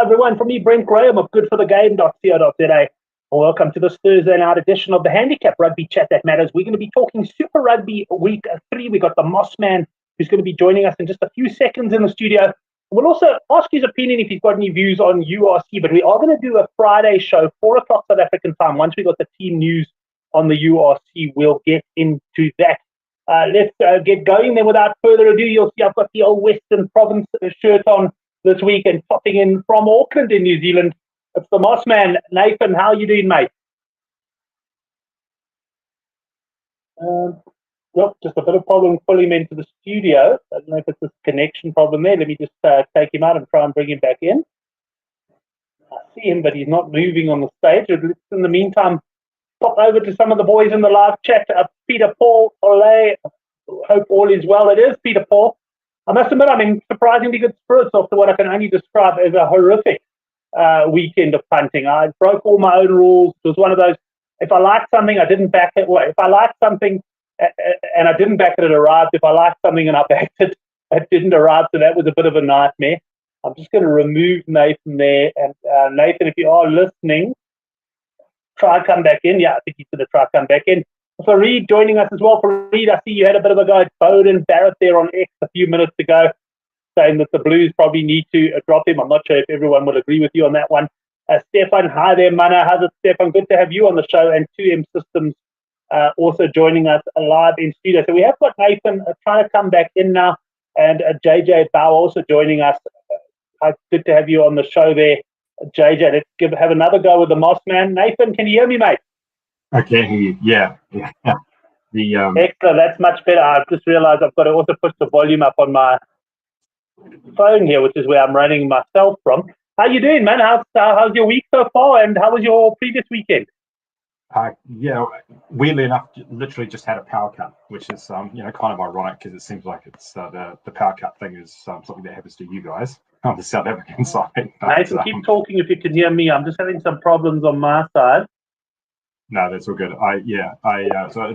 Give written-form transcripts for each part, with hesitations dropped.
Everyone, from me, Brent Graham of goodforthegame.co.za. Welcome to this Thursday night edition of the Handicap Rugby Chat That Matters. We're going to be talking Super Rugby Week 3. We got the Moss Man, who's going to be joining us in just a few seconds in the studio. We'll also ask his opinion if he's got any views on URC, but we are going to do a Friday show, 4 o'clock South African time. Once we got the team news on the URC, we'll get into that. Let's get going then. Without further ado, you'll see I've got the old Western Province shirt on this week and popping in from Auckland in New Zealand. It's the Moss Man. Nathan, how are you doing, mate? Well, just a bit of problem pulling him into the studio. I don't know if it's a connection problem there. Let me just take him out and try and bring him back in. I see him, but he's not moving on the stage. In the meantime, pop over to some of the boys in the live chat. Peter Paul, Ole, hope all is well. It is Peter Paul. I must admit, I'm in surprisingly good spirits after what I can only describe as a horrific weekend of punting. I broke all my own rules. It was one of those, if I liked something, I didn't back it. Well, if I liked something and I didn't back it, it arrived. If I liked something and I backed it, it didn't arrive. So that was a bit of a nightmare. I'm just going to remove Nathan there. And Nathan, if you are listening, try come back in. Yeah, I think he's going to try come back in. Fareed joining us as well. Fareed, I see you had a bit of a go at Bowden Barrett there on X a few minutes ago, saying that the Blues probably need to drop him. I'm not sure if everyone will agree with you on that one. Stefan, hi there, Mana. How's it, Stefan? Good to have you on the show. And 2M Systems also joining us live in studio. So we have got Nathan trying to come back in now, and JJ Bauer also joining us. Good to have you on the show there, JJ. Let's have another go with the Moss Man. Nathan, can you hear me, mate? I can hear you. Yeah. Excellent. That's much better. I've just realised I've got to also put the volume up on my phone here, which is where I'm running myself from. How you doing, man? How's your week so far, and how was your previous weekend? Yeah, weirdly enough, literally just had a power cut, which is kind of ironic because it seems like it's the power cut thing is something that happens to you guys on the South African side. Nathan, keep talking if you can hear me. I'm just having some problems on my side. No, that's all good. So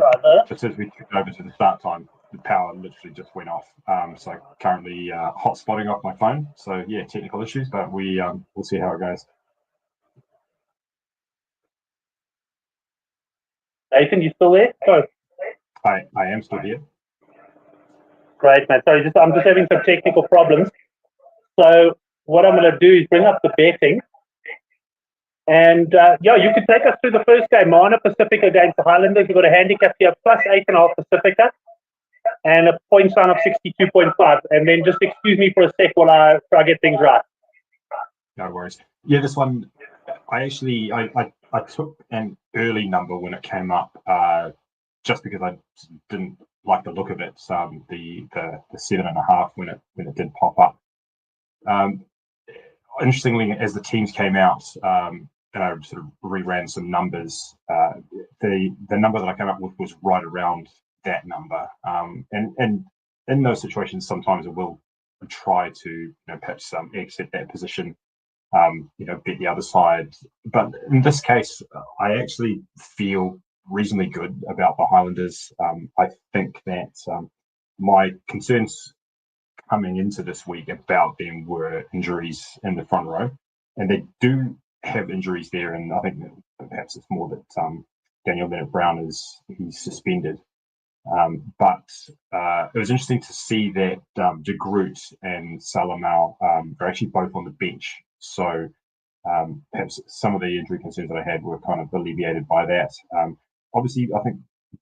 just as we took over to the start time, the power literally just went off. So currently hot spotting off my phone. So yeah, technical issues, but we'll see how it goes. Nathan, you still there? Sorry. I am still here. Great, man. Sorry, I'm just having some technical problems. So what I'm going to do is bring up the betting. And, you can take us through the first game, Mana Pacifica against the Highlanders. We've got a handicap here, plus 8.5 Pacifica, and a point sign of 62.5. And then just excuse me for a sec while I try to get things right. No worries. Yeah, this one, I took an early number when it came up, just because I didn't like the look of it. The 7.5 when it did pop up. Interestingly, as the teams came out, and I sort of reran some numbers, the number that I came up with was right around that number. And in those situations, sometimes I will try to perhaps exit that position, bet the other side. But in this case, I actually feel reasonably good about the Highlanders. I think that my concerns coming into this week about them were injuries in the front row, and they do have injuries there, and I think that perhaps it's more that Daniel Bennett-Brown he's suspended. But it was interesting to see that De Groot and Salamau are actually both on the bench. So perhaps some of the injury concerns that I had were kind of alleviated by that. Obviously, I think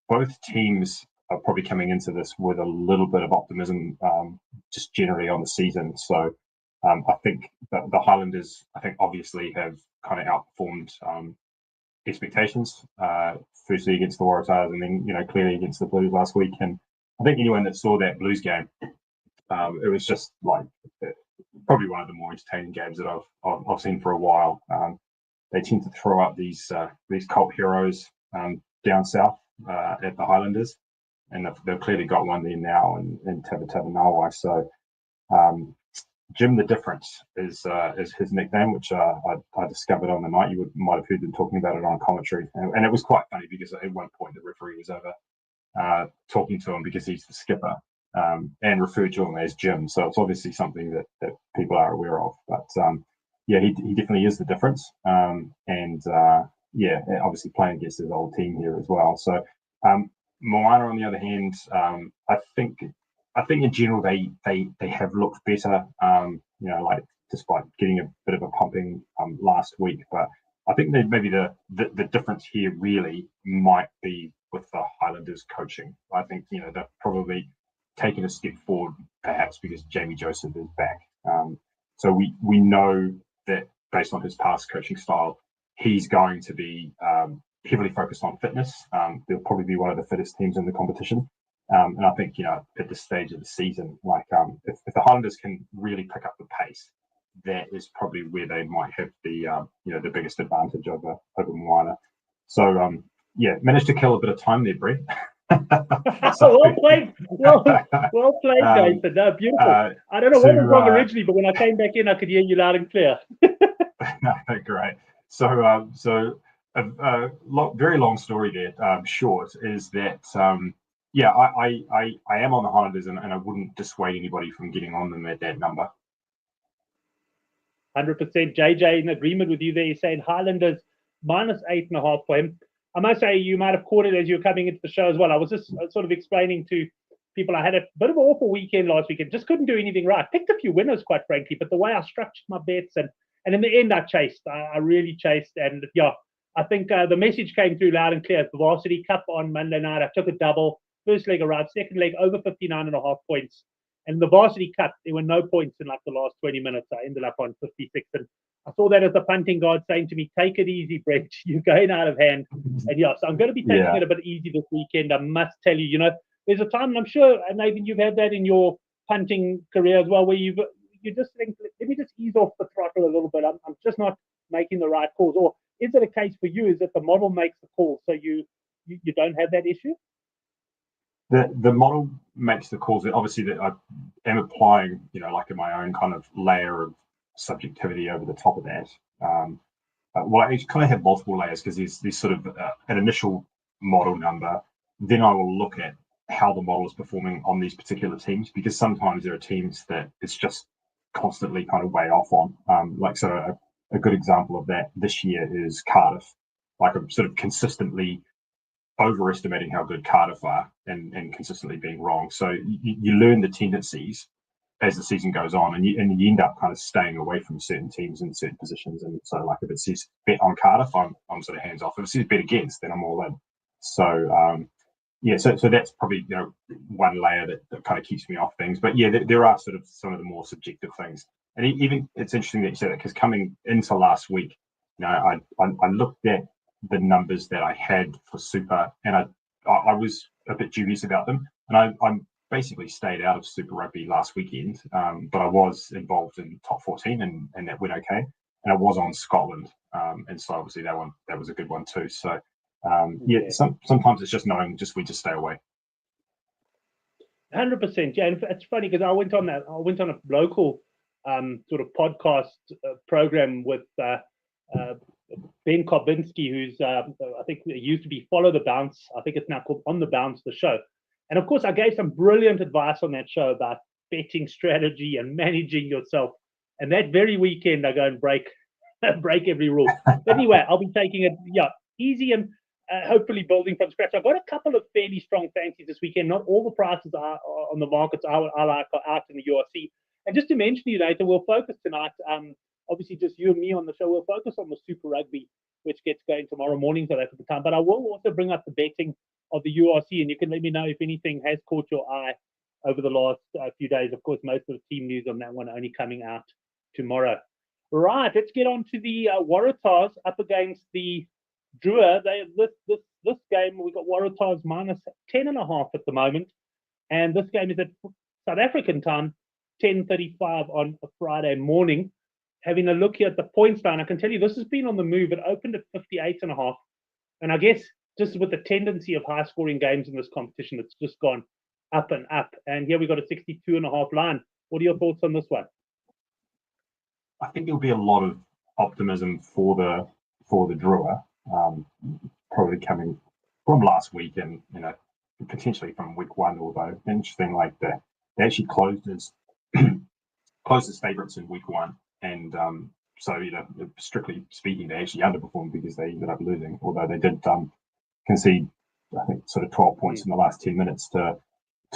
both teams are probably coming into this with a little bit of optimism, just generally on the season. So I think the Highlanders, obviously have kind of outperformed expectations. Firstly against the Waratahs, and then clearly against the Blues last week. And I think anyone that saw that Blues game, it was just like probably one of the more entertaining games that I've seen for a while. They tend to throw up these cult heroes down south at the Highlanders, and they've clearly got one there now in Tabataba'a Nawai. So Jim the Difference is his nickname, which I discovered on the night. You might have heard them talking about it on commentary, and it was quite funny because at one point the referee was over talking to him because he's the skipper, and referred to him as Jim. So it's obviously something that people are aware of. But yeah, he definitely is the difference. Yeah, obviously playing against his old team here as well. So Moana, on the other hand, I think in general they have looked better. Like despite getting a bit of a pumping last week, but I think that maybe the difference here really might be with the Highlanders coaching. I think they've probably taken a step forward, perhaps because Jamie Joseph is back. So we know that based on his past coaching style, he's going to be heavily focused on fitness. They'll probably be one of the fittest teams in the competition. And I think, at this stage of the season, like if the Highlanders can really pick up the pace, that is probably where they might have the biggest advantage over Moana. So managed to kill a bit of time there, Brett. Well played, well played, guys. No, beautiful. I don't know what was wrong originally, but when I came back in, I could hear you loud and clear. Great. So very long story there. Short is that I am on the Highlanders, and I wouldn't dissuade anybody from getting on them at that number. 100%. JJ in agreement with you there. He's saying Highlanders -8.5 for him. I must say, you might have caught it as you were coming into the show as well. I was just sort of explaining to people I had a bit of an awful weekend last weekend. Just couldn't do anything right. Picked a few winners, quite frankly, but the way I structured my bets and in the end, I chased. I really chased. And yeah, I think the message came through loud and clear. The Varsity Cup on Monday night, I took a double. First leg arrived, second leg over 59.5 points. And the Varsity Cup, there were no points in like the last 20 minutes. I ended up on 56. And I saw that as the punting guard saying to me, take it easy, Brent. You're going out of hand. And yeah, so I'm going to be taking it a bit easy this weekend. I must tell you, there's a time, and I'm sure, Nathan, you've had that in your punting career as well, where you just think, let me just ease off the throttle a little bit. I'm just not making the right calls. Or is it a case for you, is that the model makes the call, so you don't have that issue? The model makes the calls. Obviously, that I am applying, like in my own kind of layer of subjectivity over the top of that. Well, I kind of have multiple layers because there's sort of an initial model number. Then I will look at how the model is performing on these particular teams, because sometimes there are teams that it's just constantly kind of way off on. A good example of that this year is Cardiff. Like I'm sort of consistently overestimating how good Cardiff are and consistently being wrong. So you learn the tendencies as the season goes on, and you end up kind of staying away from certain teams in certain positions. And so, like if it says bet on Cardiff, I'm sort of hands off. If it says bet against, then I'm all in. So so that's probably one layer that kind of keeps me off things. But yeah, there are sort of some of the more subjective things. And even it's interesting that you said that, because coming into last week, I looked at the numbers that I had for Super, and I was a bit dubious about them, and I basically stayed out of Super Rugby last weekend, but I was involved in top 14, and that went okay, and I was on Scotland, and so obviously that was a good one too. So sometimes it's just knowing just when to stay away. 100%. Yeah, and it's funny because I went on a local sort of podcast program with Ben Kobinski, who's I think it used to be Follow the Bounce. I think it's now called On the Bounce, the show. And of course, I gave some brilliant advice on that show about betting strategy and managing yourself. And that very weekend, I go and break every rule. But anyway, I'll be taking it easy and hopefully building from scratch. I've got a couple of fairly strong fancies this weekend. Not all the prices are on the markets I like out in the URC. And just to mention to you, Nathan, we'll focus tonight. Obviously, just you and me on the show. We'll focus on the Super Rugby, which gets going tomorrow morning South Africa time. But I will also bring up the betting of the URC, and you can let me know if anything has caught your eye over the last few days. Of course, most of the team news on that one only coming out tomorrow. Right, let's get on to the Waratahs up against the Drua. This game, we got Waratahs -10.5 at the moment, and this game is at South African time, 10:35 on a Friday morning. Having a look here at the points line, I can tell you this has been on the move. It opened at 58.5, and I guess just with the tendency of high-scoring games in this competition, it's just gone up and up. And here we got a 62.5 line. What are your thoughts on this one? I think there'll be a lot of optimism for the Drua, probably coming from last week and potentially from week one. Although interesting, like they actually closed as favourites in week one, and so strictly speaking, they actually underperformed because they ended up losing. Although they did concede, I think, sort of 12 points in the last 10 minutes to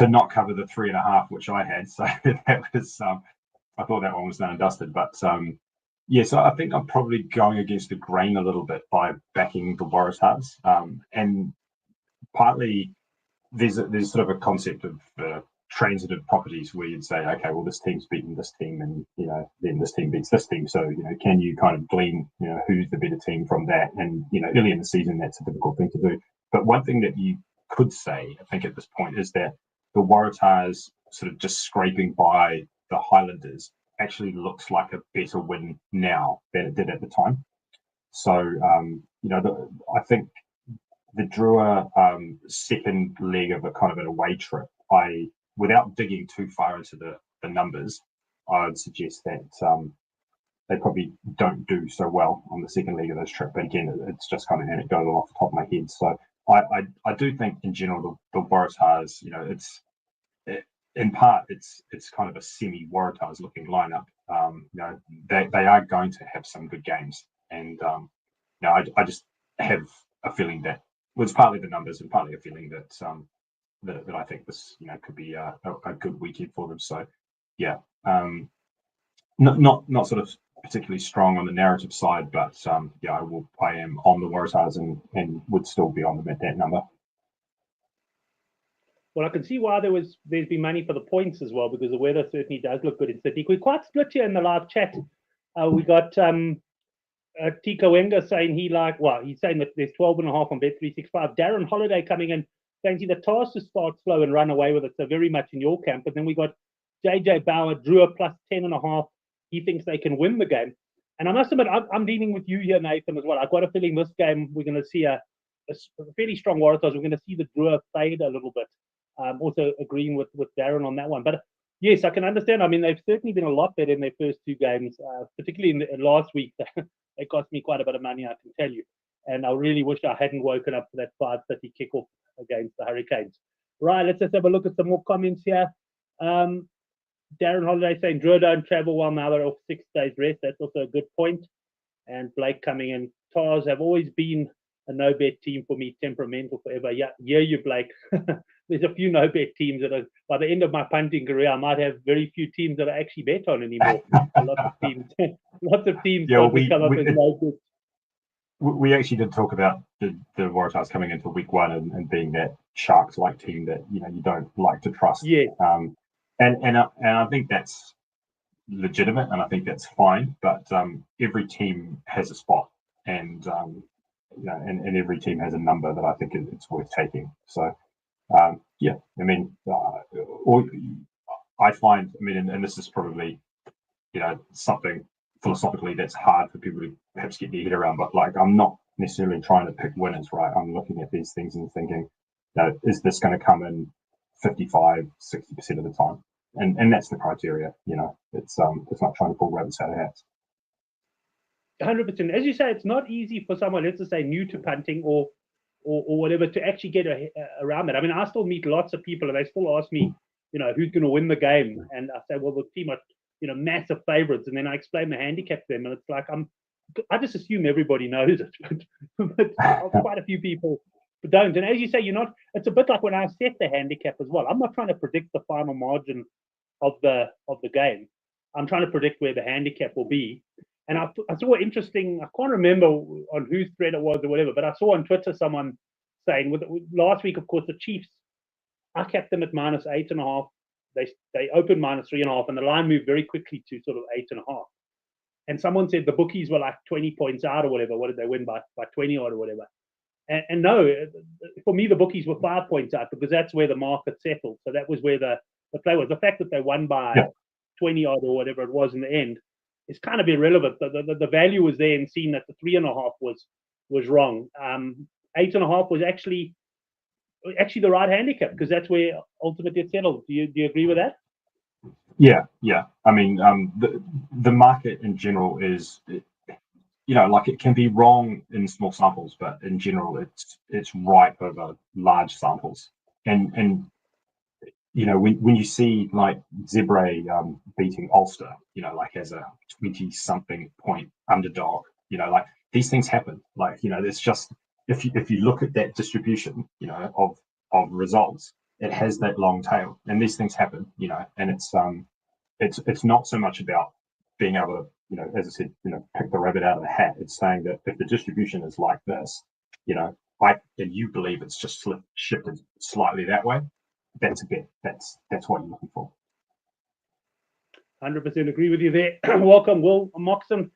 not cover the 3.5, which I had. So that was I thought that one was done and dusted. But so I think I'm probably going against the grain a little bit by backing the Waratahs, and partly there's sort of a concept of transitive properties where you'd say, okay, well, this team's beaten this team, and then this team beats this team. So can you kind of glean who's the better team from that? And early in the season, that's a difficult thing to do. But one thing that you could say, I think, at this point is that the Waratahs sort of just scraping by the Highlanders actually looks like a better win now than it did at the time. So I think the Drua second leg of a kind of an away trip, without digging too far into the numbers, I would suggest that they probably don't do so well on the second leg of this trip. But again, it's just kind of anecdotal off the top of my head. So I do think in general the Waratahs, in part it's kind of a semi Waratahs looking lineup. They are going to have some good games, and I just have a feeling that it's partly the numbers and partly a feeling that that I think this could be a good weekend for them. So not sort of particularly strong on the narrative side, but I am on the Waratahs and would still be on them at that number. Well, I can see why there's been money for the points as well, because the weather certainly does look good in Sydney. We're quite split here in the live chat. We got Tika Wenga saying he's saying that there's 12.5 on Bet365. Darren Holiday coming in saying the task to start slow and run away with it. So very much in your camp. But then we got JJ Bauer, Drua plus 10.5. He thinks they can win the game. And I must admit, I'm dealing with you here, Nathan, as well. I've got a feeling this game we're going to see a fairly strong Waratahs. We're going to see the Drua fade a little bit. Also agreeing with Darren on that one. But yes, I can understand. I mean, they've certainly been a lot better in their first two games, particularly in last week. They cost me quite a bit of money, I can tell you. And I really wish I hadn't woken up for that 5:30 kickoff against the Hurricanes. Right, let's just have a look at some more comments here. Darren Holiday saying, Drua don't travel well now they're off 6 days rest. That's also a good point. And Blake coming in. Tars have always been a no-bet team for me, temperamental forever. Yeah, you, Blake. There's a few no-bet teams that are, by the end of my punting career, I might have very few teams that I actually bet on anymore. Lots of teams come up as no-bet. We actually did talk about the Waratahs coming into week one and being that Sharks-like team that you don't like to trust. Yeah. And I think that's legitimate, and I think that's fine. But every team has a spot, and and every team has a number that I think it's worth taking. So I mean, I find, and this is probably something philosophically that's hard for people to perhaps get their head around, but I'm not necessarily trying to pick winners, right? I'm looking at these things and thinking, is this going to come in 55, 60% of the time? And that's the criteria. It's not trying to pull rabbits out of hats. 100%. As you say, it's not easy for someone, let's just say, new to punting or whatever, to actually get around that. I mean, I still meet lots of people and they still ask me, who's going to win the game? And I say, well, the team are, massive favorites. And then I explain the handicap to them, and it's like, I just assume everybody knows it, but quite a few people don't. And as you say, it's a bit like when I set the handicap as well. I'm not trying to predict the final margin of the game. I'm trying to predict where the handicap will be. And I saw interesting, I can't remember on whose thread it was or whatever, but I saw on Twitter someone saying, last week, of course, the Chiefs, I kept them at minus 8.5. They opened minus 3.5, and the line moved very quickly to sort of 8.5. And someone said the bookies were like 20 points out or whatever. What did they win by 20 odd or whatever? And no, for me, the bookies were 5 points out because that's where the market settled. So that was where the play was. The fact that they won by 20 odd or whatever it was in the end is kind of irrelevant. The value was there, and seeing that the 3.5 was wrong. 8.5 was actually the right handicap, because that's where ultimately it settled. Do you agree with that? Yeah. I mean, the market in general is, it can be wrong in small samples, but in general, it's right over large samples. And when you see like Zebre beating Ulster, like as a 20-something point underdog, like these things happen. Like, there's just, if you look at that distribution, of results, it has that long tail, and these things happen, and it's not so much about being able to, as I said, pick the rabbit out of the hat. It's saying that if the distribution is like this, and you believe it's just shifted slightly that way, that's a bet. That's what you're looking for. 100% agree with you there. Welcome, Will Moxon,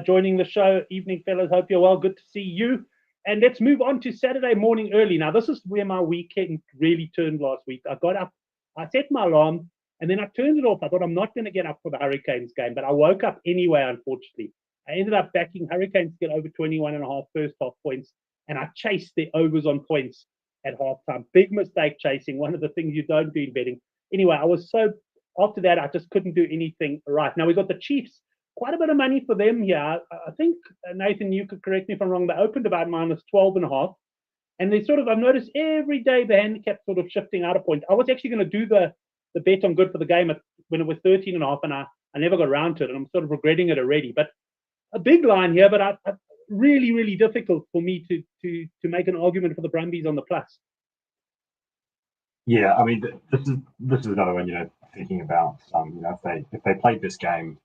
joining the show. Evening, fellas. Hope you're well. Good to see you. And let's move on to Saturday morning early. Now, this is where my weekend really turned last week. I got up, I set my alarm, and then I turned it off. I thought I'm not going to get up for the Hurricanes game, but I woke up anyway, unfortunately. I ended up backing Hurricanes to get over 21.5 first half points, and I chased the overs on points at halftime. Big mistake chasing, one of the things you don't do in betting. Anyway, after that, I just couldn't do anything right. Now, we got the Chiefs. Quite a bit of money for them here. I think, Nathan, you could correct me if I'm wrong, they opened about minus 12.5. And they I've noticed every day the handicap sort of shifting out of point. I was actually going to do the bet on good for the game when it was 13.5, and I never got around to it, and I'm sort of regretting it already. But a big line here, but really, really difficult for me to make an argument for the Brumbies on the plus. Yeah, I mean, this is another one, thinking about, if they played this game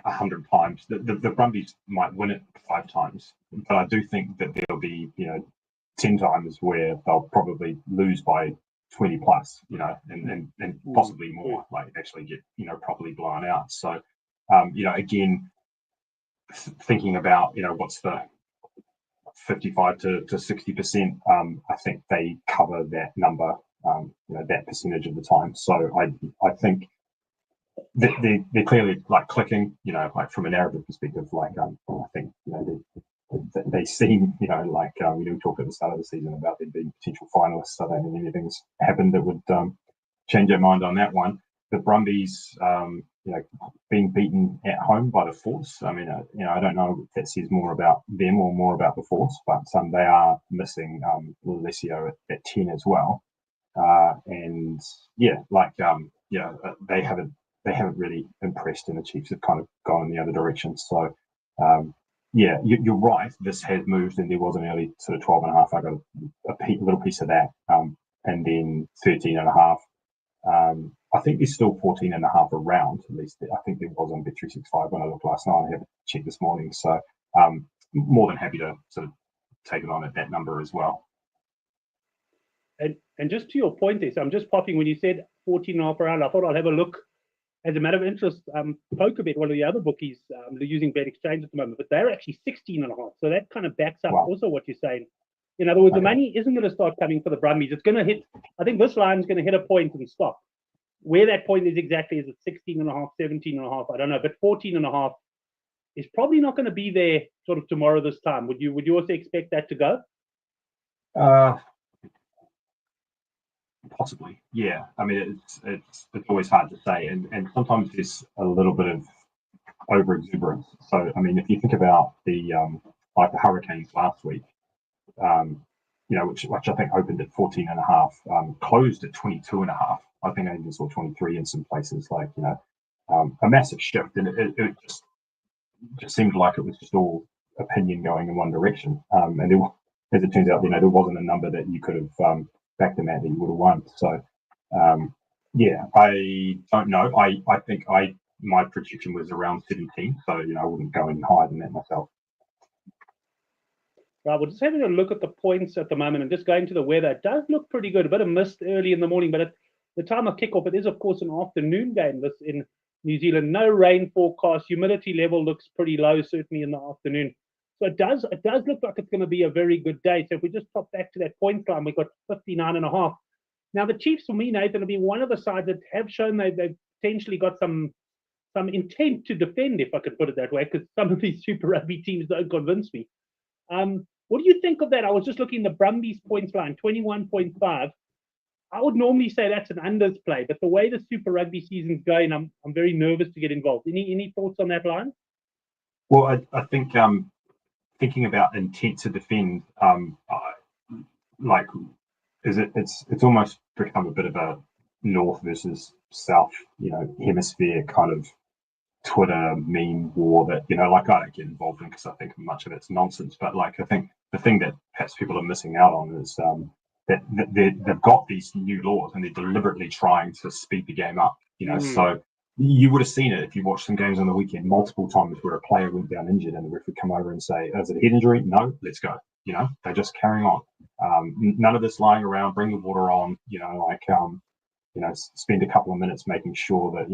100 times, the Brumbies might win it 5 times, but I do think that there'll be 10 times where they'll probably lose by 20 plus, and possibly more, like actually get properly blown out. So again, thinking about what's the 55 to 60%, I think they cover that number, that percentage of the time. So I think they're clearly like clicking, like from a narrative perspective. Like I think they seem, we talked at the start of the season about them being potential finalists. I don't think anything's happened that would change their mind on that one. The Brumbies, being beaten at home by the Force. I mean, I don't know if that says more about them or more about the Force, but they are missing Alessio at 10 as well. And yeah, they haven't really impressed, and the Chiefs have kind of gone in the other direction. So you're right. This has moved, and there was an early sort of 12.5. I got a little piece of that, and then 13.5. I think there's still 14.5 around. At least I think there was on Bet365 when I looked last night. I haven't checked this morning, so more than happy to sort of take it on at that number as well. And just to your point there, so I'm just popping when you said 14.5 around. I thought I'll have a look. As a matter of interest, PokerBet, one of the other bookies, they're using Bet Exchange at the moment, but they're actually 16.5. So that kind of backs up also what you're saying. In other words, the money isn't going to start coming for the Brumbies. It's going to hit, I think this line's going to hit a point and stop. Where that point is exactly, is it 16.5, 17.5? I don't know, but 14.5 is probably not going to be there sort of tomorrow this time. Would you also expect that to go? Possibly, yeah. I mean, it's always hard to say, and sometimes there's a little bit of over exuberance. So, I mean, if you think about the Hurricanes last week, which I think opened at 14.5, closed at 22.5. I think I even saw 23 in some places. Like a massive shift, and it just seemed like it was just all opinion going in one direction. And there, as it turns out, there wasn't a number that you could have back them out that you would have won. So I don't know. I think my prediction was around 17, so I wouldn't go any higher than that myself. Right, we're just having a look at the points at the moment and just going to the weather. It does look pretty good. A bit of mist early in the morning, but at the time of kickoff, it is of course an afternoon game. This in New Zealand, no rain forecast. Humidity level looks pretty low, certainly in the afternoon. So it does look like it's going to be a very good day. So if we just pop back to that point line, we've got 59.5. Now the Chiefs, for me, Nathan, will be one of the sides that have shown they've potentially got some intent to defend, if I could put it that way, because some of these Super Rugby teams don't convince me. What do you think of that? I was just looking at the Brumbies points line, 21.5. I would normally say that's an unders play, but the way the Super Rugby season's going, I'm very nervous to get involved. Any thoughts on that line? Well, I think thinking about intent to defend, it's almost become a bit of North versus South, hemisphere kind of Twitter meme war that, like I don't get involved in because I think much of it's nonsense. But like, I think the thing that perhaps people are missing out on is that they've got these new laws and they're deliberately trying to speed the game up. So you would have seen it if you watched some games on the weekend multiple times where a player went down injured and the ref would come over and say, "Is it a head injury? No, let's go." They're just carrying on. None of this lying around, bring the water on. Spend a couple of minutes making sure that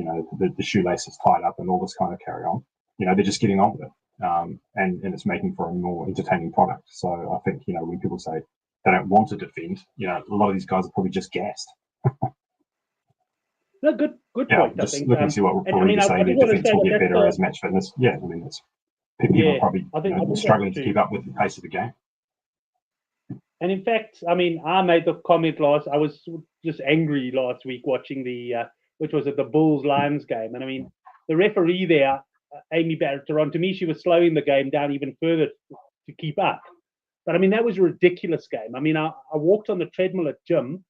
the shoelace is tied up and all this kind of carry on. They're just getting on with it, and it's making for a more entertaining product. So I think when people say they don't want to defend, a lot of these guys are probably just gassed. No, good point. Just I think. Looking to see what we're probably saying. Their defense will get better as match fitness. Yeah, I mean, people are probably struggling to keep up with the pace of the game. And in fact, I made the comment I was just angry last week watching which was at the Bulls-Lions game. And the referee there, Amy Barrett-Taron, to me, she was slowing the game down even further to keep up. But that was a ridiculous game. I walked on the treadmill at gym.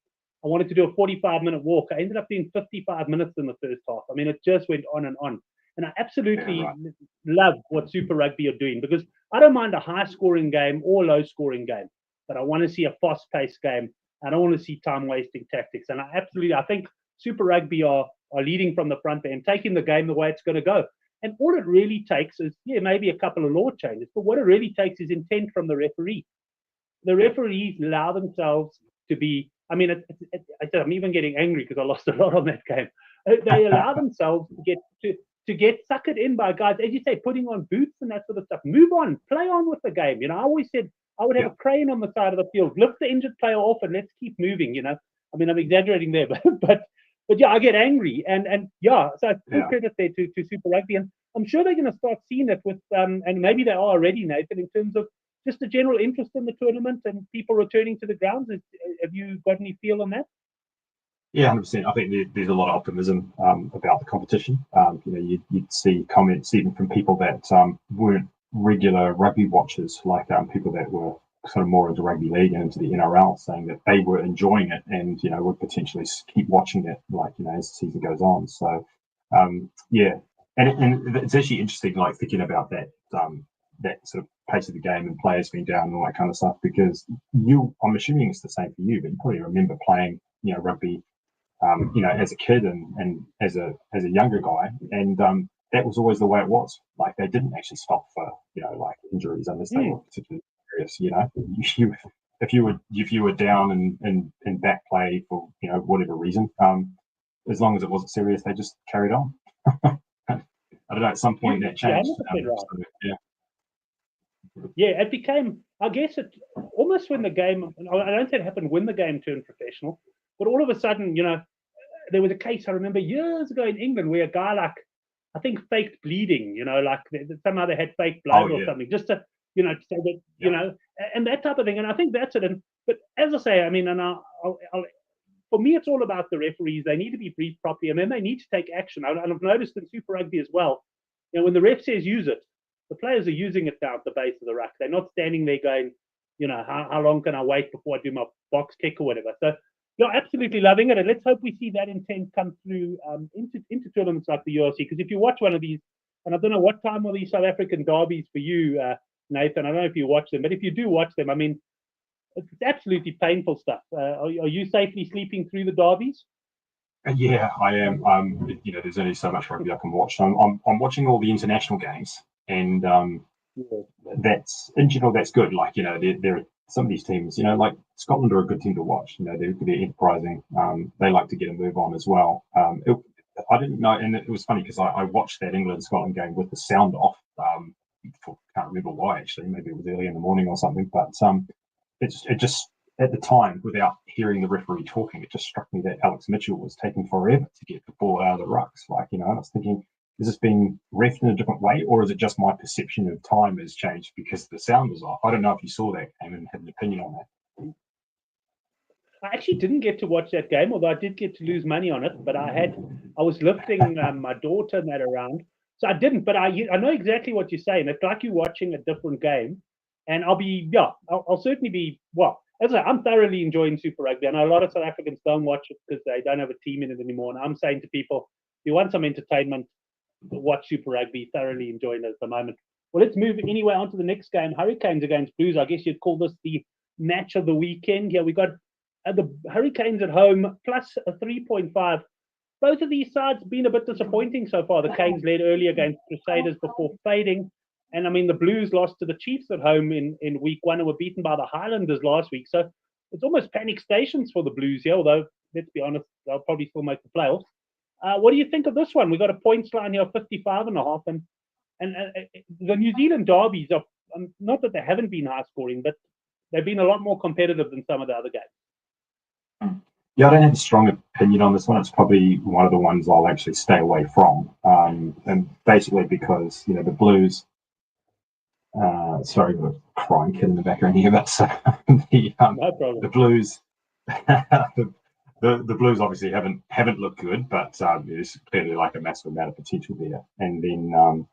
I wanted to do a 45-minute walk. I ended up doing 55 minutes in the first half. It just went on and on. And I absolutely love what Super Rugby are doing, because I don't mind a high-scoring game or a low-scoring game, but I want to see a fast-paced game. I don't want to see time-wasting tactics. And I think Super Rugby are leading from the front there and taking the game the way it's going to go. And all it really takes is, maybe a couple of law changes, but what it really takes is intent from the referee. The referees allow themselves to be, I'm even getting angry because I lost a lot on that game. They allow themselves to get suckered in by guys, as you say, putting on boots and that sort of stuff. Move on, play on with the game. I always said I would have a crane on the side of the field, lift the injured player off, and let's keep moving. I'm exaggerating there, but yeah, I get angry, and so full credit there to Super Rugby, and I'm sure they're going to start seeing it with, and maybe they are already, Nathan, in terms of just the general interest in the tournament and people returning to the grounds. Have you got any feel on that? Yeah, 100%. I think there's a lot of optimism about the competition. You'd see comments even from people that weren't regular rugby watchers, like people that were sort of more into rugby league and into the NRL, saying that they were enjoying it and would potentially keep watching it, as the season goes on. So and it's actually interesting, like thinking about that sort of pace of the game and players being down and all that kind of stuff, because I'm assuming it's the same for you, but you probably remember playing rugby as a kid and as a younger guy, and that was always the way it was. Like, they didn't actually stop for like injuries unless they were particularly serious. If you were down in back play for whatever reason, as long as it wasn't serious, they just carried on. I don't know. At some point that changed. Yeah, it became, I guess, it almost when the game. I don't say it happened when the game turned professional, but all of a sudden, there was a case I remember years ago in England where a guy, I think, faked bleeding. Like somehow they had fake blood or something, just to to say that and that type of thing. And I think that's it. But as I say, for me, it's all about the referees. They need to be briefed properly, and then they need to take action. And I've noticed in Super Rugby as well, when the ref says use it, the players are using it down at the base of the ruck. They're not standing there going, how long can I wait before I do my box kick or whatever. So, absolutely loving it. And let's hope we see that intent come through into tournaments like the URC. Because if you watch one of these, and I don't know what time are these South African derbies for you, Nathan, I don't know if you watch them, but if you do watch them, it's absolutely painful stuff. Are you safely sleeping through the derbies? Yeah, I am. There's only so much rugby I can watch. So I'm watching all the international games, and that's in general that's good. Like there are some of these teams, like Scotland are a good team to watch. They're enterprising. They like to get a move on as well. I didn't know, and it was funny because I watched that England-Scotland game with the sound off. Can't remember why, actually. Maybe it was early in the morning or something. But it just at the time, without hearing the referee talking, it just struck me that Alex Mitchell was taking forever to get the ball out of the rucks. And I was thinking, is this being reffed in a different way, or is it just my perception of time has changed because the sound was off? I don't know if you saw that game and had an opinion on that. I actually didn't get to watch that game, although I did get to lose money on it. But I was lifting my daughter and that around, so I didn't. But I know exactly what you're saying. It's like you're watching a different game, and I'll certainly be. Well, as I say, I'm thoroughly enjoying Super Rugby. I know a lot of South Africans don't watch it because they don't have a team in it anymore. And I'm saying to people, if you want some entertainment, watch Super Rugby. Thoroughly enjoying it at the moment. Well, let's move anyway on to the next game. Hurricanes against Blues. I guess you'd call this the match of the weekend. Here we got the Hurricanes at home plus a 3.5. Both of these sides been a bit disappointing so far. The Canes led early against Crusaders before fading. And I mean, the Blues lost to the Chiefs at home in week one and were beaten by the Highlanders last week. So it's almost panic stations for the Blues here, although let's be honest, they'll probably still make the playoffs. What do you think of this one? We got a points line here of 55.5. And the New Zealand derbies are not that they haven't been high scoring, but they've been a lot more competitive than some of the other games. Yeah, I don't have a strong opinion on this one. It's probably one of the ones I'll actually stay away from. And basically because, the Blues, sorry, I've got a crying kid in the background here, but no problem. The Blues, the Blues obviously haven't looked good, but there's clearly like a massive amount of potential there. And then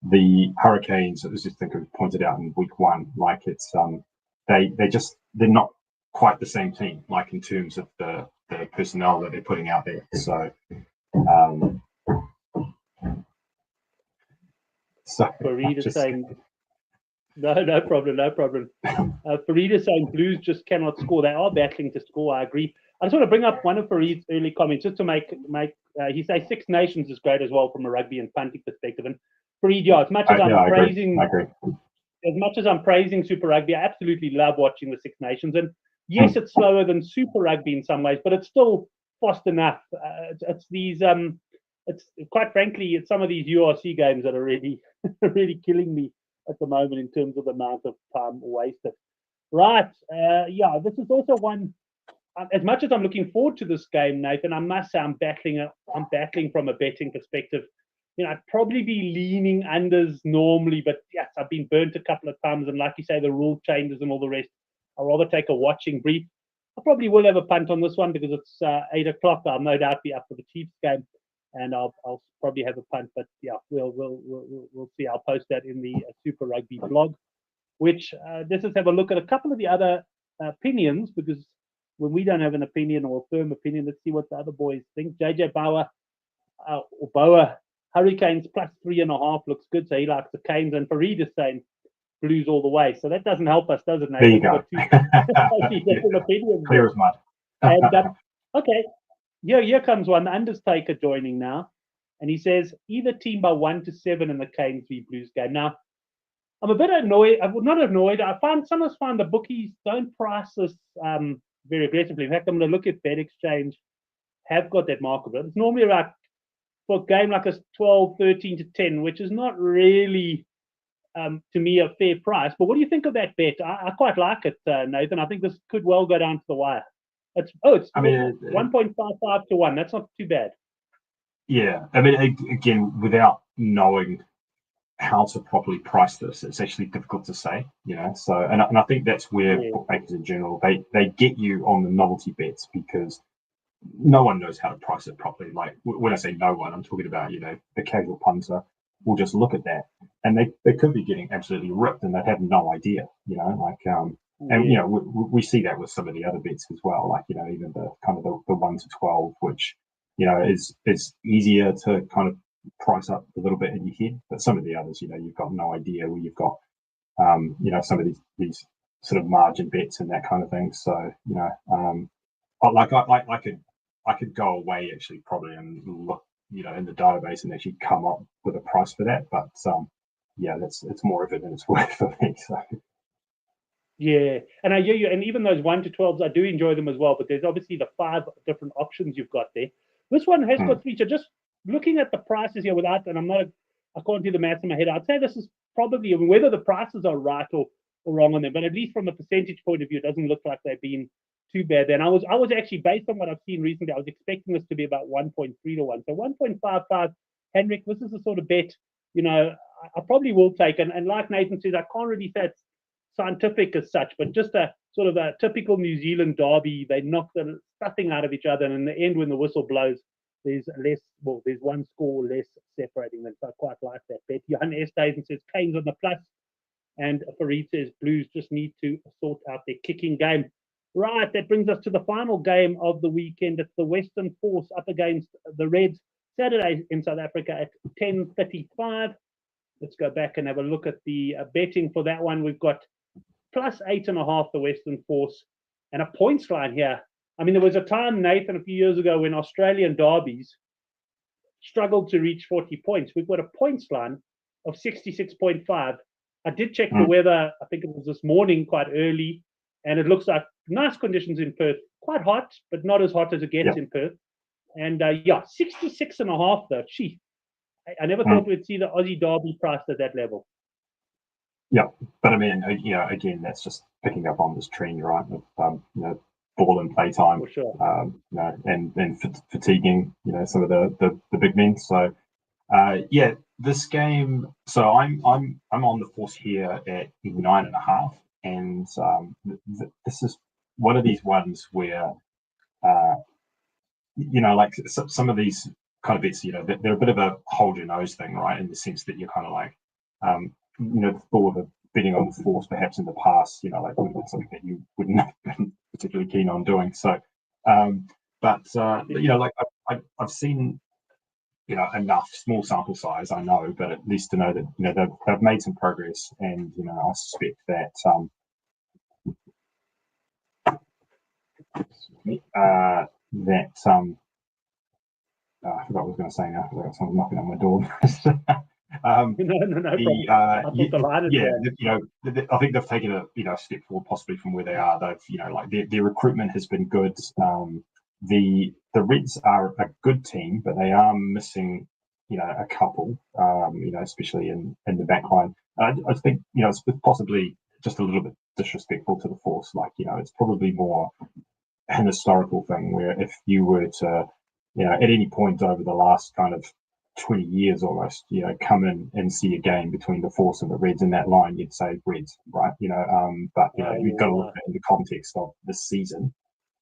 the Hurricanes, as I think I've pointed out in week one, like it's they're not quite the same team, like in terms of the personnel that they're putting out there. So Farida saying no problem. Farida saying Blues just cannot score. They are battling to score. I agree. I just want to bring up one of Farid's early comments just to make he says Six Nations is great as well from a rugby and punting perspective. And Farid, as much as I'm praising, as much as I'm praising Super Rugby, I absolutely love watching the Six Nations. And yes, it's slower than Super Rugby in some ways, but it's still fast enough. It's these it's quite frankly, it's some of these URC games that are really really killing me at the moment in terms of the amount of time wasted. Right. This is also one. As much as I'm looking forward to this game, Nathan, I must say I'm battling from a betting perspective. I'd probably be leaning unders normally, but yes, I've been burnt a couple of times, and like you say, the rule changes and all the rest. I'll rather take a watching brief. I probably will have a punt on this one because it's 8 o'clock. I'll no doubt be up for the Chiefs game, and I'll probably have a punt. But yeah, we'll see. I'll post that in the Super Rugby blog. Which let's just have a look at a couple of the other opinions, because when we don't have an opinion or a firm opinion, let's see what the other boys think. JJ Bauer Hurricanes plus 3.5 looks good, so he likes the Canes, and Farid is saying Blues all the way. So that doesn't help us, does it, Nathan? There you go. Clear as mud. And, okay, here comes one. The Undertaker joining now, and he says either team by 1 to 7 in the Canes v Blues game. Now, I'm a bit annoyed. I'm not annoyed. I sometimes find the bookies don't price this very aggressively. In fact, I'm going to look at Bet Exchange. Have got that market, but it's normally around for a game like a 12, 13 to 10, which is not really, to me, a fair price. But what do you think of that bet? I quite like it, Nathan. I think this could well go down to the wire. It's 1.55 to 1. That's not too bad. Yeah, I mean, again, without knowing how to properly price this, it's actually difficult to say, So, and I think that's where bookmakers in general they get you on the novelty bets, because no one knows how to price it properly. Like when I say no one, I'm talking about the casual punter will just look at that and they could be getting absolutely ripped and they have no idea. We see that with some of the other bets as well. Like even the kind of the 1 to 12, which is easier to kind of price up a little bit in your head, but some of the others, you've got no idea where you've got, some of these sort of margin bets and that kind of thing. So, I could go away actually probably and look, in the database and actually come up with a price for that. But it's more of it than it's worth for me. So. Yeah, and I hear you. And even those 1 to 12s, I do enjoy them as well. But there's obviously the 5 different options you've got there. This one has got 3. So just looking at the prices here and I can't do the maths in my head. I'd say this is probably, whether the prices are right or wrong on them, but at least from a percentage point of view, it doesn't look like they've been too bad. Then I was actually, based on what I've seen recently, I was expecting this to be about 1.3 to 1. So 1.55, Henrik, this is the sort of bet, I probably will take. And like Nathan says, I can't really say it's scientific as such, but just a sort of a typical New Zealand derby. They knock the stuffing out of each other, and in the end, when the whistle blows, there's one score less separating them. So I quite like that bet. Johan Esthuizen says Canes on the plus, and Farid says Blues just need to sort out their kicking game. Right, that brings us to the final game of the weekend. It's the Western Force up against the Reds, Saturday in South Africa at 10:35. Let's go back and have a look at the betting for that one. We've got +8.5 the Western Force and a points line here. I mean, there was a time, Nathan, a few years ago when Australian derbies struggled to reach 40 points. We've got a points line of 66.5. I did check the weather. I think it was this morning quite early, and it looks like nice conditions in Perth. Quite hot, but not as hot as it gets in Perth. And 66.5 though. Gee, I never thought we'd see the Aussie derby priced at that level. Yeah, but I mean, again, that's just picking up on this trend, right? Of ball and playtime, for sure. And fatiguing, some of the big men. So, this game. So I'm on the Force here at 9.5, and this is one of these ones where, like some of these kind of bets, they're a bit of a hold your nose thing, right? In the sense that you're kind of like, the thought of betting on the Force perhaps in the past, like would have been something that you wouldn't have been particularly keen on doing. So, like I've seen, enough small sample size, I know, but at least to know that, they've made some progress, and I suspect that I forgot what I was going to say now because I got someone knocking on my door. No problem. I think they've taken a step forward possibly from where they are. They've like their recruitment has been good. The Reds are a good team, but they are missing a couple. Especially in the back line. I think it's possibly just a little bit disrespectful to the Force. Like it's probably more an historical thing where if you were to at any point over the last kind of 20 years almost, come in and see a game between the Force and the Reds in that line, you'd say Reds, right? But you've got to look at it in the context of this season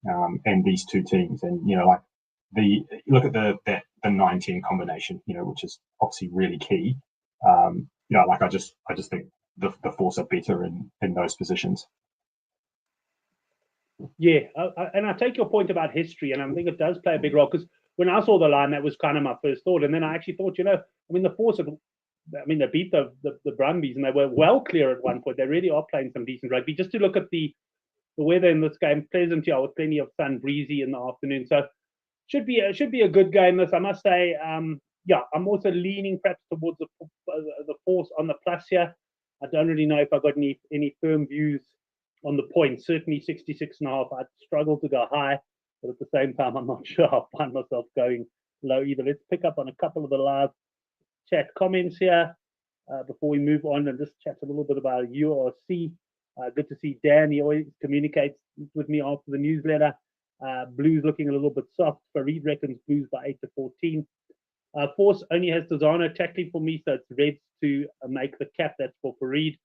and these two teams, and like look at the 9-10 combination, which is obviously really key. Like I just think the Force are better in those positions. Yeah, and I take your point about history, and I think it does play a big role, because when I saw the line, that was kind of my first thought, and then I actually thought, the Force, they beat the Brumbies, and they were well clear at one point. They really are playing some decent rugby. Just to look at the weather in this game, pleasant, with plenty of sun, breezy in the afternoon, so should be a good game. This, I must say. I'm also leaning perhaps towards the Force on the plus here. I don't really know if I've got any firm views on the point. Certainly 66.5. I'd struggle to go high, but at the same time, I'm not sure I'll find myself going low either. Let's pick up on a couple of the live chat comments here before we move on and just chat a little bit about URC. Good to see Dan. He always communicates with me after the newsletter. Blues looking a little bit soft. Farid reckons Blues by 8-14. Force only has Tazano tackling for me, so it's Reds to make the cap. That's for Farid.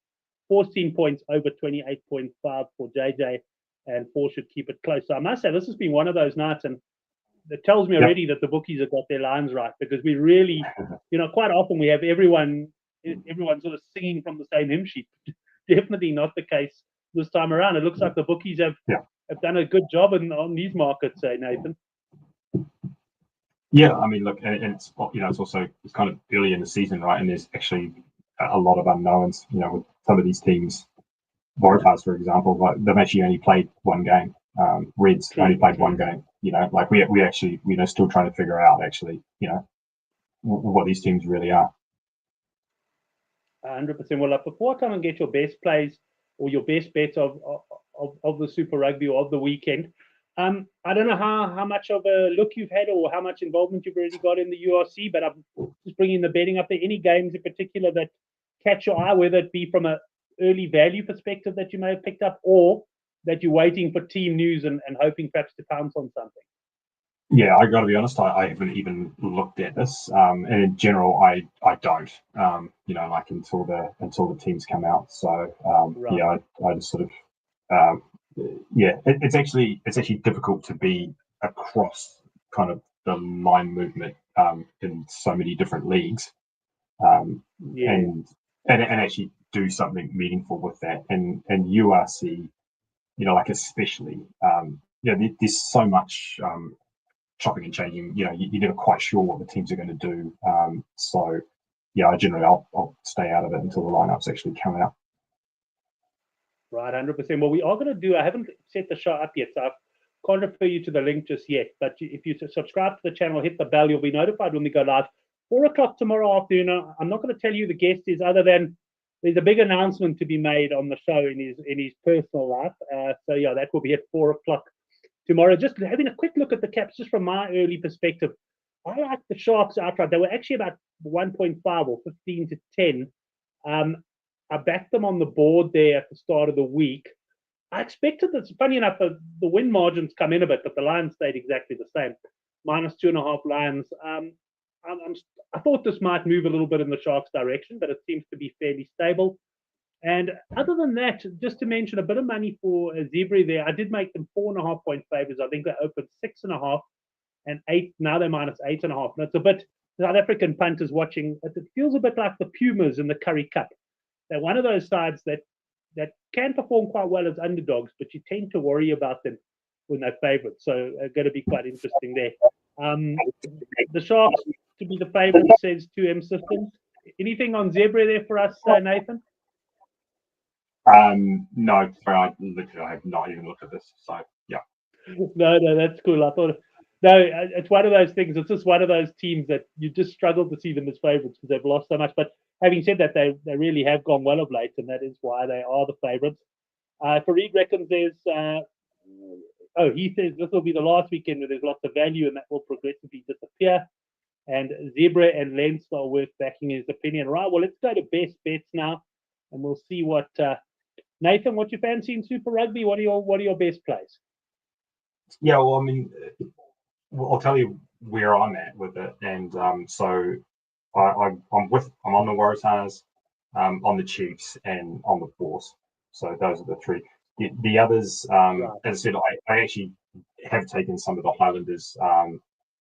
14 points over 28.5 for JJ, and Force should keep it close. So I must say, this has been one of those nights, and it tells me already that the bookies have got their lines right, because we really, quite often we have everyone sort of singing from the same hymn sheet. Definitely not the case this time around. It looks like the bookies have done a good job on these markets, Nathan. Yeah, I mean, look, and it's it's kind of early in the season, right? And there's actually a lot of unknowns, with some of these teams. Waratahs, for example, like they've actually only played one game. Reds only played one game. Like we actually still trying to figure out actually, what these teams really are. 100%. Well, before I come and get your best plays or your best bets of the Super Rugby or of the weekend, I don't know how much of a look you've had or how much involvement you've already got in the URC, but I'm just bringing the betting up there. Any games in particular that catch your eye, whether it be from an early value perspective that you may have picked up, or that you're waiting for team news and hoping perhaps to pounce on something? Yeah, I got to be honest. I haven't even looked at this, and in general, I don't. Like until the teams come out. So right. I just sort of it's actually difficult to be across kind of the line movement in so many different leagues, and actually do something meaningful with that. And URC, like especially, there's so much chopping and changing. You're never quite sure what the teams are going to do. So generally I'll stay out of it until the lineups actually come out. Right, 100%. Well, we are going to do, I haven't set the show up yet, so I can't refer you to the link just yet. But if you subscribe to the channel, hit the bell, you'll be notified when we go live. 4 o'clock tomorrow afternoon. I'm not going to tell you the guest is, other than there's a big announcement to be made on the show in his personal life. So that will be at 4 o'clock tomorrow. Just having a quick look at the caps, just from my early perspective. I like the Sharks outright. They were actually about 1.5 or 15 to 10. I backed them on the board there at the start of the week. I expected this. Funny enough, the win margins come in a bit, but the Lions stayed exactly the same. -2.5 Lions. I thought this might move a little bit in the Sharks' direction, but it seems to be fairly stable. And other than that, just to mention a bit of money for Zebra there, I did make them 4.5 point favorites. I think they opened 6.5 and 8. Now they're -8.5. And it's a bit, South African punters watching, it feels a bit like the Pumas in the Curry Cup. They're one of those sides that can perform quite well as underdogs, but you tend to worry about them when they're favourites. So it's going to be quite interesting there. The Sharks to be the favourites, says 2M Systems. Anything on Zebra there for us, Nathan? No, sorry, I have not even looked at this. So yeah. No, that's cool. I thought. No, it's one of those things. It's just one of those teams that you just struggle to see them as favourites because they've lost so much. But having said that, they really have gone well of late, and that is why they are the favourites. Fareed reckons there's. He says this will be the last weekend where there's lots of value, and that will progressively disappear. And Zebra and Leinster are worth backing, his opinion. Right. Well, let's go to best bets now, and we'll see what Nathan, what you fancy in Super Rugby. What are your best plays? Yeah, well, I mean. I'll tell you where I'm at with it, and so I'm on the Waratahs, on the Chiefs, and on the Force. So those are the three. The others, right. As I said, I actually have taken some of the Highlanders,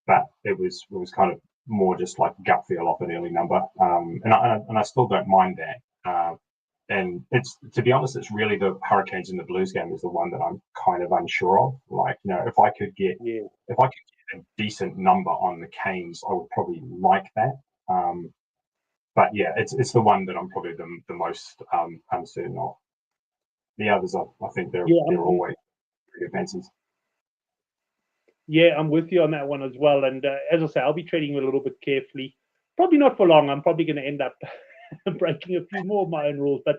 but it was kind of more just like gut feel off an early number, and I still don't mind that. And it's, to be honest, it's really the Hurricanes and the Blues game is the one that I'm kind of unsure of. Like, if I could get a decent number on the Canes, I would probably like that. But yeah, it's the one that I'm probably the most uncertain of. The others, I think they're always pretty good fancies. Yeah, I'm with you on that one as well. And as I say, I'll be trading a little bit carefully. Probably not for long. I'm probably going to end up breaking a few more of my own rules, but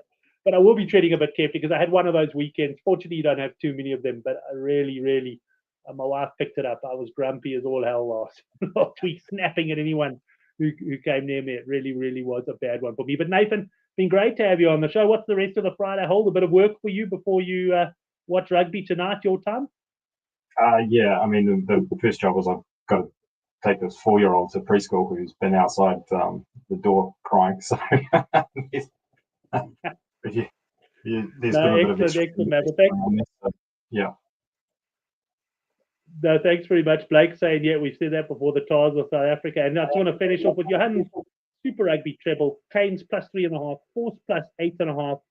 I will be trading a bit carefully because I had one of those weekends. Fortunately, you don't have too many of them, but I really, my wife picked it up. I was grumpy as all hell last week, snapping at anyone who came near me. It really was a bad one for me. But Nathan, been great to have you on the show. What's the rest of the Friday hold? A bit of work for you before you watch rugby tonight, your time? Yeah, I mean, the first job was I've got to take this 4-year-old to preschool who's been outside the door crying. So there's been a bit of excellent. Yeah. No, thanks very much, Blake. Saying, yeah, we've said that before, the Tars of South Africa. And I just want to finish off with Johan Super Rugby treble. Canes +3.5, Force +8.5,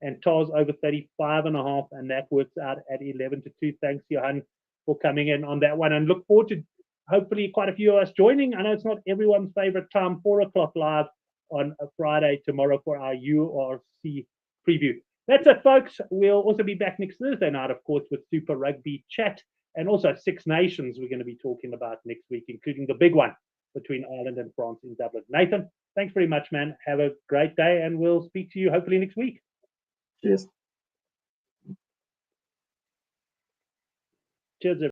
and Tars over 35.5, and that works out at 11 to 2. Thanks, Johan, for coming in on that one, and look forward to hopefully quite a few of us joining. I know it's not everyone's favorite time, 4 o'clock live on a Friday tomorrow for our URC preview. That's it, folks. We'll also be back next Thursday night, of course, with Super Rugby chat, and also Six Nations we're going to be talking about next week, including the big one between Ireland and France in Dublin. Nathan, thanks very much, man. Have a great day, and we'll speak to you hopefully next week. Cheers. Cheers, everyone.